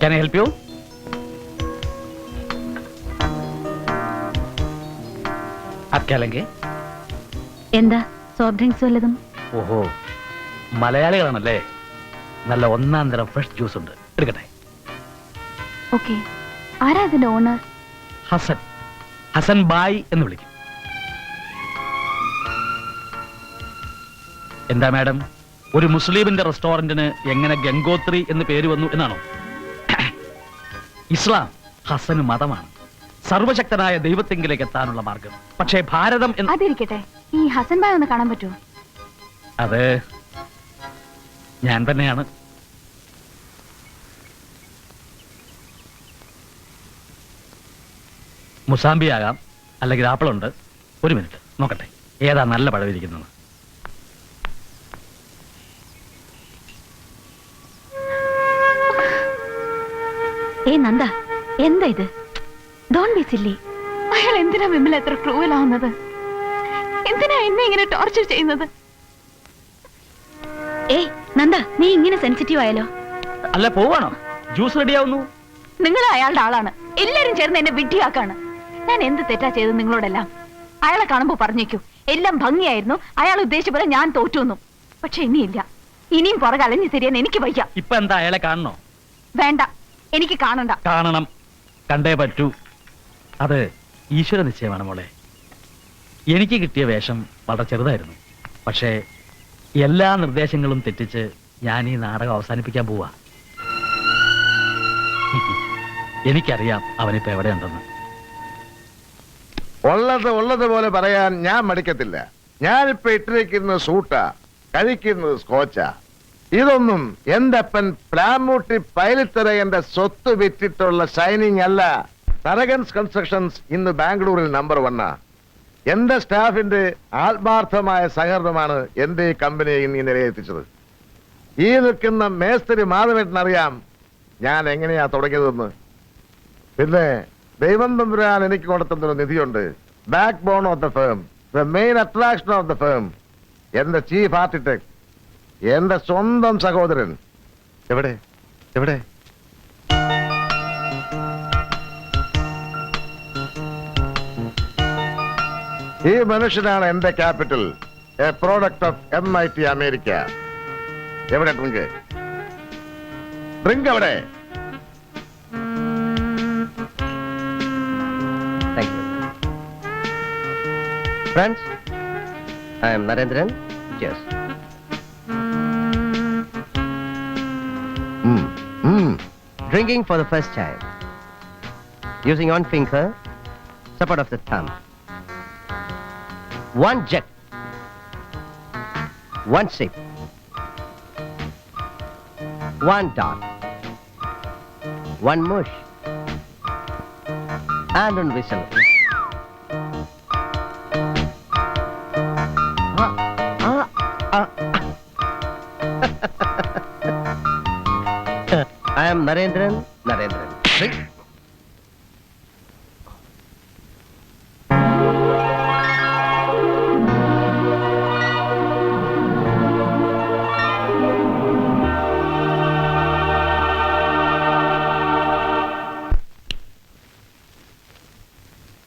Can I help you? आप क्या लेंगे? എന്താ സോഫ്റ്റ് ഡ്രിങ്ക്സ് വല്ലതും? ഓഹോ, മലയാളികളാണല്ലേ. നല്ല ഒന്നാം തരം ഫ്രഷ് ജ്യൂസ് ഉണ്ട്, എടുക്കട്ടെ. ഓക്കെ. ആരാ ഇതിന്റെ ഓണർ? ഹസൻ, ഹസൻ ബായ് എന്ന് വിളിക്കും. എന്താ മാഡം, ഒരു മുസ്ലിമിന്റെ റെസ്റ്റോറന്റിന് എങ്ങനെ ഗംഗോത്രി എന്ന് പേര് വന്നു എന്നാണോ? ഇസ്ലാം ഹസന് മതമാണ്, സർവശക്തനായ ദൈവത്തെങ്കിലേക്ക് എത്താനുള്ള മാർഗം. പക്ഷേ ഭാരതം അതിരിക്കട്ടെ, ഈ ഹസൻ ബായ് ഒന്ന് കാണാൻ പറ്റുമോ? അത് ഞാൻ തന്നെയാണ്. മുസാമ്പി ആകാം, അല്ലെങ്കിൽ ആപ്പിളുണ്ട്. ഒരു മിനിറ്റ് നോക്കട്ടെ, ഏതാ നല്ല പഴവിരിക്കുന്നത്. നന്ദ, എന്താ ഇത്? Don't be silly. അയാൾ എന്തിനാ വിമല എത്ര ക്രൂവലാവുന്നത്? എന്തിനാ എന്നെ ഇങ്ങനെ ടോർച്ചർ ചെയ്യുന്നത്? നന്ദ, നീ ഇങ്ങനെ സെൻസിറ്റീവ് ആയാലോ? അല്ല, പോവാണോ? ജ്യൂസ് റെഡിയാവുന്നു. നിങ്ങൾ അയാളുടെ ആളാണ്, എല്ലാരും ചേർന്ന് എന്നെ വിഡ്ഢിയാക്കാണ്. ഞാൻ എന്ത് തെറ്റാ ചെയ്തത് നിങ്ങളോടെല്ലാം? അയാളെ കാണുമ്പോ പറഞ്ഞേക്കൂ, എല്ലാം ഭംഗിയായിരുന്നു, അയാൾ ഉദ്ദേശിച്ച പോലെ ഞാൻ തോറ്റുന്നു. പക്ഷെ ഇനിയില്ല, ഇനിയും പുറകെ അലഞ്ഞു തിരിയാൻ എനിക്ക് വയ്യ. ഇപ്പൊ എന്താ, അയാളെ കാണണോ? വേണ്ട, എനിക്ക് കാണണ്ട. കാണണം, കണ്ടേ പറ്റൂ. അത് ഈശ്വര നിശ്ചയമാണ് മോളെ. എനിക്ക് കിട്ടിയ വേഷം വളരെ ചെറുതായിരുന്നു, പക്ഷേ എല്ലാ നിർദ്ദേശങ്ങളും തെറ്റിച്ച് ഞാൻ ഈ നാടകം അവസാനിപ്പിക്കാൻ പോവാ. എനിക്കറിയാം അവനിപ്പോ എവിടെയുണ്ടെന്ന്. ഉള്ളതുപോലെ പറയാൻ ഞാൻ മടിക്കത്തില്ല. ഞാനിപ്പോ ഇട്ടിരിക്കുന്ന സൂട്ടാ, കഴിക്കുന്നത് സ്കോച്ചാ. ഇതൊന്നും എന്റെ അപ്പൻ പ്ലാമൂട്ടി പൈലിത്തറ എന്റെ സ്വത്ത് വിറ്റിട്ടുള്ള ഷൈനിങ് അല്ല. തരകൻസ് കൺസ്ട്രക്ഷൻസ് ഇന്ന് ബാംഗ്ലൂരിൽ നമ്പർ 1. എന്റെ സ്റ്റാഫിന്റെ ആത്മാർത്ഥമായ സഹകരണമാണ് എന്റെ ഈ കമ്പനിയെ ഇന്ന് ഈ നിലയെത്തിച്ചത്. ഈ നിൽക്കുന്ന മേസ്ത്രി മാധവേട്ടനറിയാം ഞാൻ എങ്ങനെയാ തുടങ്ങിയതെന്ന്. പിന്നെ ദൈവം തമ്പുരാൻ എനിക്ക് കൊടുത്തുന്നൊരു നിധിയുണ്ട്. Backbone of the firm, the main attraction of the firm, എന്റെ ചീഫ് ആർക്കിടെക്ട്, എന്റെ സ്വന്തം സഹോദരൻ. എവിടെ എവിടെ? ഈ മനുഷ്യനാണ് എന്റെ capital, a product of MIT America. എവിടെ ഡ്രിങ്ക്? ഡ്രിങ്ക് എവിടെ? Thank you. Friends, I am Narendran. Cheers. Drinking for the first time. Using one finger, support of the thumb. One jug. One sip. One dot. One mush. And one whistle. I am Narendran. Drink.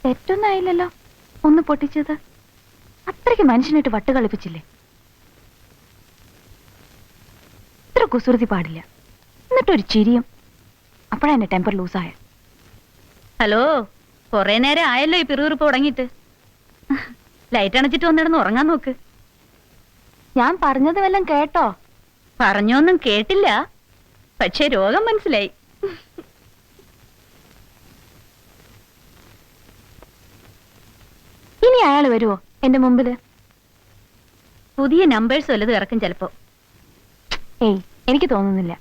തെറ്റൊന്നായില്ലല്ലോ ഒന്ന് പൊട്ടിച്ചത്. അത്രയ്ക്ക് മനുഷ്യനായിട്ട് വട്ട് കളിപ്പിച്ചില്ലേ? ഇത്ര കുസൃതി പാടില്ല. എന്നിട്ടൊരു ചിരിയും. അപ്പോഴാ എന്റെ ടെമ്പർ ലൂസായ. ഹലോ, കൊറേ നേരം ആയല്ലോ ഈ പിറുപിറുപ്പ് തുടങ്ങിയിട്ട്. ലൈറ്റ് അണച്ചിട്ട് വന്നിടന്ന് ഉറങ്ങാൻ നോക്ക്. ഞാൻ പറഞ്ഞത് വല്ലതും കേട്ടോ? പറഞ്ഞൊന്നും കേട്ടില്ല, പക്ഷേ രോഗം മനസ്സിലായി. ഇനി അയാൾ വരുമോ എന്റെ മുമ്പില്? പുതിയ നമ്പേഴ്സ് വല്ലതും ഇറക്കും ചിലപ്പോ. ഏയ്, എനിക്ക് തോന്നുന്നില്ല.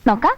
നോക്കാം.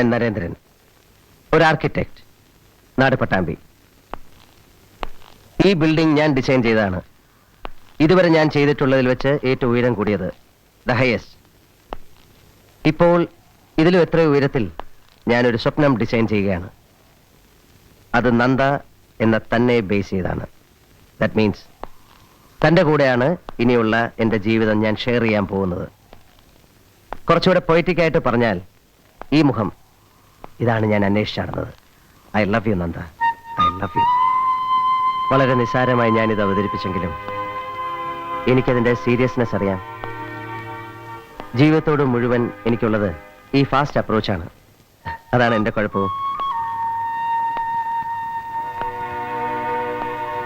ഞാൻ നരേന്ദ്രൻ, ഒരു ആർക്കിടെക്ട്, നാട് പട്ടാമ്പി. ഈ ബിൽഡിംഗ് ഞാൻ ഡിസൈൻ ചെയ്തതാണ്. ഇതുവരെ ഞാൻ ചെയ്തിട്ടുള്ളതിൽ വെച്ച് ഏറ്റവും ഉയരം കൂടിയത്, ദ ഹയസ്റ്റ്. ഇപ്പോൾ ഇതിലും എത്രയോ ഉയരത്തിൽ ഞാനൊരു സ്വപ്നം ഡിസൈൻ ചെയ്യുകയാണ്. അത് നന്ദ എന്ന തന്നെ ബേസ് ചെയ്താണ്. ദാറ്റ് മീൻസ് തൻ്റെ കൂടെയാണ് ഇനിയുള്ള എൻ്റെ ജീവിതം ഞാൻ ഷെയർ ചെയ്യാൻ പോകുന്നത്. കുറച്ചുകൂടെ പൊയറ്റിക്കായിട്ട് പറഞ്ഞാൽ, ഈ മുഖം, ഇതാണ് ഞാൻ അന്വേഷിച്ച് നടന്നത്. I love U Nanda, I love U. വളരെ നിസ്സാരമായി ഞാനിത് അവതരിപ്പിച്ചെങ്കിലും എനിക്കതിൻ്റെ സീരിയസ്നെസ് അറിയാം. ജീവിതത്തോട് മുഴുവൻ എനിക്കുള്ളത് ഈ ഫാസ്റ്റ് അപ്രോച്ചാണ്. അതാണ് എൻ്റെ കുഴപ്പവും.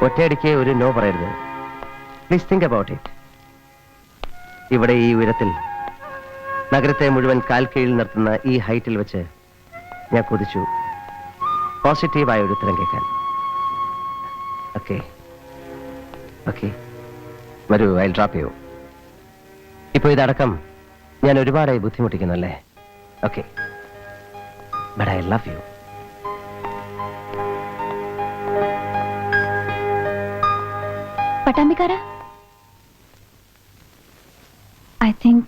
ഒറ്റയടിക്ക് ഒരു നോ പറയരുത്. Please think about it. ഇവിടെ ഈ ഉയരത്തിൽ നഗരത്തെ മുഴുവൻ കാൽ കീഴിൽ നിർത്തുന്ന ഈ ഹൈറ്റിൽ വെച്ച് ഞാൻ കൊതിച്ചു പോസിറ്റീവായ ഒരു ഉത്തരം കേൾക്കാൻ. ഓക്കെ ഓക്കെ, വരൂ, ഐ ഡ്രോപ്പ് യു. ഇപ്പൊ ഇതടക്കം ഞാൻ ഒരുപാടായി ബുദ്ധിമുട്ടിക്കുന്നു അല്ലേ? Okay, but I love you. പട്ടാമ്പിക്കാരാ, I think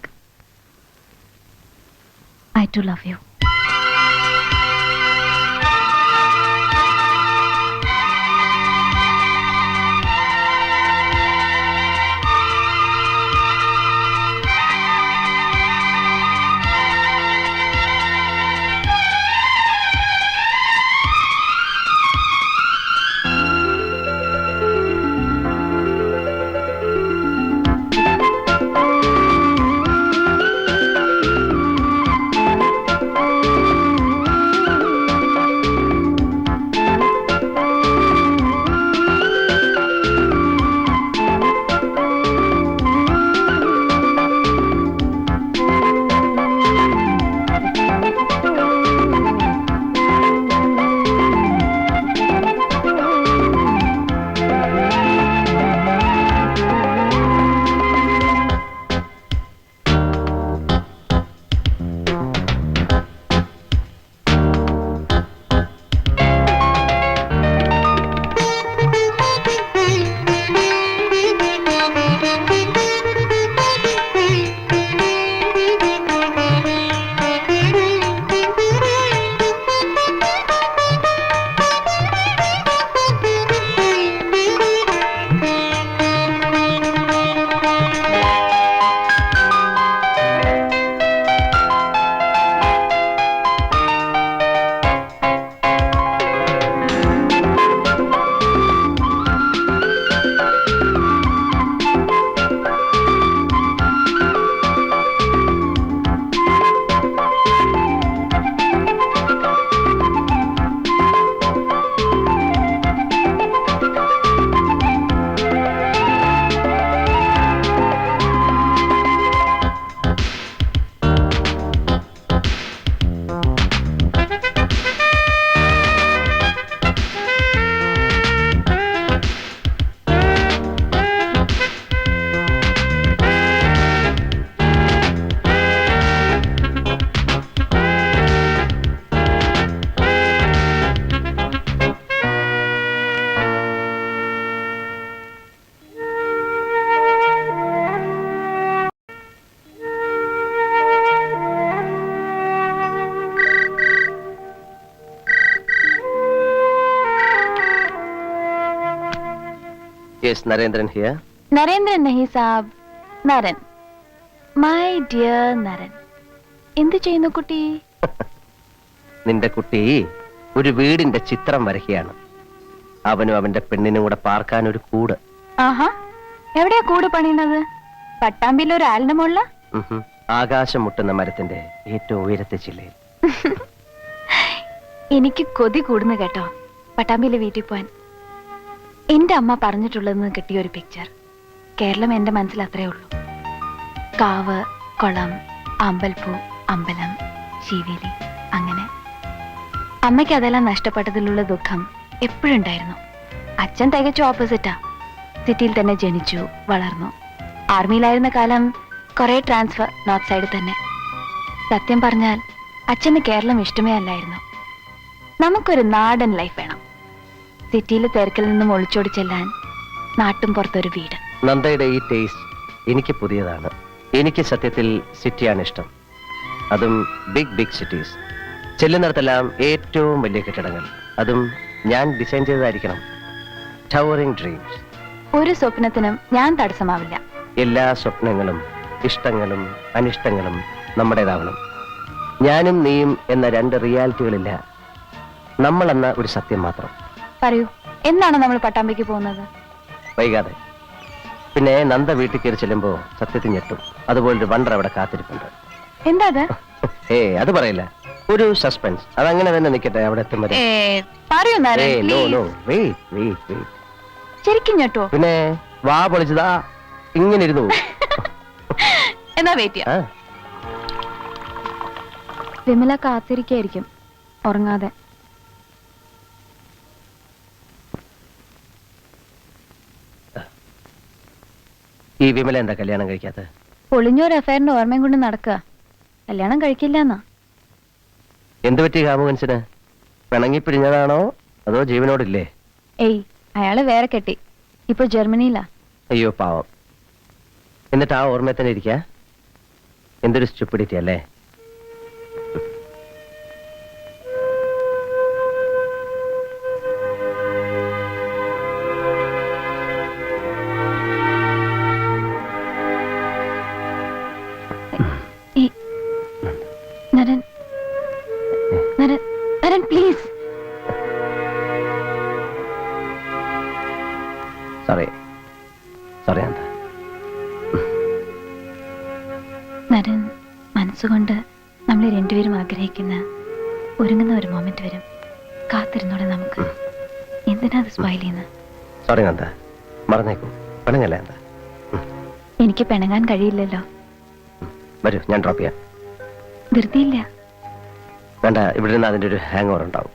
I too love you. Yes, Narendran here. Narendran നഹി സാബ്, നരൻ. മൈ ഡിയർ നരൻ, എന്ത് ചെയ്യുന്നു കുട്ടി? നിന്റെ കുട്ടി ഒരു വീടിന്റെ ചിത്രം വരയ്ക്കുകയാണ്. അവനും അവന്റെ പെണ്ണിനും കൂടെ പാർക്കാൻ ഒരു കൂട്. ആഹാ, എവിടെയാ കൂട് പണിയുന്നത്? പട്ടാമ്പിയിൽ ഒരു ആലിന്റെ മുകളില? ആകാശം മുട്ടുന്ന മരത്തിന്റെ ഏറ്റവും ഉയരത്തിച്ചില്ലേ. എനിക്ക് കൊതി കൂടുന്നു കേട്ടോ പട്ടാമ്പിയിലെ വീട്ടിൽ പോവാൻ. എന്റെ അമ്മ പറഞ്ഞിട്ടുള്ളതെന്ന് കിട്ടിയ ഒരു പിക്ചർ. കേരളം എന്റെ മനസ്സിൽ അത്രേ ഉള്ളൂ. കാവ്, കുളം, അമ്പൽപ്പൂ, അമ്പലം, ശീവേലി, അങ്ങനെ. അമ്മയ്ക്ക് അതെല്ലാം നഷ്ടപ്പെട്ടതിലുള്ള ദുഃഖം എപ്പോഴുണ്ടായിരുന്നു. അച്ഛൻ തികച്ചും ഓപ്പോസിറ്റാ. സിറ്റിയിൽ തന്നെ ജനിച്ചു വളർന്നു. ആർമിയിലായിരുന്ന കാലം കുറെ ട്രാൻസ്ഫർ നോർത്ത് സൈഡിൽ തന്നെ. സത്യം പറഞ്ഞാൽ അച്ഛന് കേരളം ഇഷ്ടമേ അല്ലായിരുന്നു. നമുക്കൊരു നാടൻ ലൈഫ് വേണം. സിറ്റിയിലെ തിരക്കിൽ നിന്നും ഒളിച്ചോടി ചെല്ലാൻ നാട്ടും പുറത്തൊരു വീട്. നന്ദയുടെ ഈ ടേസ്റ്റ് എനിക്ക് പുതിയതാണ്. എനിക്ക് സത്യത്തിൽ സിറ്റിയാണ് ഇഷ്ടം. അതും ബിഗ് ബിഗ് സിറ്റീസ്. ചെല്ലുന്നിടത്തെല്ലാം ഏറ്റവും വലിയ കെട്ടിടങ്ങൾ, അതും ഞാൻ ഡിസൈൻ ചെയ്തതായിരിക്കണം. Towering dreams. ഒരു സ്വപ്നത്തിനും ഞാൻ തടസ്സമാവില്ല. എല്ലാ സ്വപ്നങ്ങളും ഇഷ്ടങ്ങളും അനിഷ്ടങ്ങളും നമ്മുടേതാവണം. ഞാനും നീയും എന്ന രണ്ട് റിയാലിറ്റികളില്ല, നമ്മൾ എന്ന ഒരു സത്യം മാത്രം. പറയൂ, എന്നാണ് നമ്മൾ പട്ടാമ്പിക്ക് പോകുന്നത്? വൈകാതെ. പിന്നെ നന്ദ വീട്ടിൽ കയറി ചെല്ലുമ്പോ സത്യത്തിൽ ഞെട്ടും. അതുപോലൊരു വണ്ടർ അവിടെ കാത്തിരിപ്പുണ്ട്. എന്താ അത്? അത് പറയില്ല, ഒരു സസ്പെൻസ്. അതങ്ങനെ തന്നെ നിൽക്കട്ടെ, അവിടെ എത്തും വരെ. പറയൂ Naran, no please. No, wait. ശരിക്കും ഞെട്ടോ? പിന്നെ വാ പൊളിച്ചതാ ഇങ്ങനെ ഇരുന്നു പോകും. എന്നാ വെയിറ്റ് ചെയ്യാം. ആ, വിമല കാത്തിരിക്കായിരിക്കും ഉറങ്ങാതെ. ഈ വിമല എന്താ കല്യാണം കഴിക്കാത്ത? പൊളിഞ്ഞൊരു അഫയറിന്റെ ഓർമ്മയും കൊണ്ട് നടക്കുക. കല്യാണം കഴിക്കില്ലെന്നാ. എന്ത് പറ്റി കാമുകൻസിന്? പിണങ്ങി പിരിഞ്ഞതാണോ അതോ ജീവനോടില്ലേ? ഏയ്, അയാള് വേറെ കെട്ടി. ഇപ്പൊ ജർമ്മനിയിലാ. അയ്യോ പാവം. എന്നിട്ട് ആ ഓർമ്മ തന്നെ ഇരിക്ക. എന്തൊരു സ്റ്റുപ്പിഡിറ്റി അല്ലേ? ഏയ്, നരൻ, നരൻ, നരൻ പ്ലീസ്. സോറി എന്താ? നരൻ, മനസ്സുകൊണ്ട് നമ്മൾ രണ്ടുപേരും ആഗ്രഹിക്കുന്ന ഒരുങ്ങുന്ന ഒരു മൊമെന്റ് വരും. കാത്തിരുന്നോടെ നമുക്ക്. എന്തിനാ അത് സ്പൈൽ ചെയ്യുന്നത്? സോറി നന്ദ, മറന്നേക്കൂ. പിണങ്ങല്ല എന്താ? എനിക്ക് പിണങ്ങാൻ കഴിയില്ലല്ലോ. വരൂ, ഞാൻ ഡ്രോപ്പ് ചെയ്യാം. ധൃതിയില്ല. വേണ്ട, ഇവിടെ നിന്ന് അതിന്റെ ഒരു ഹാങ് ഓവർ ഉണ്ടാവും.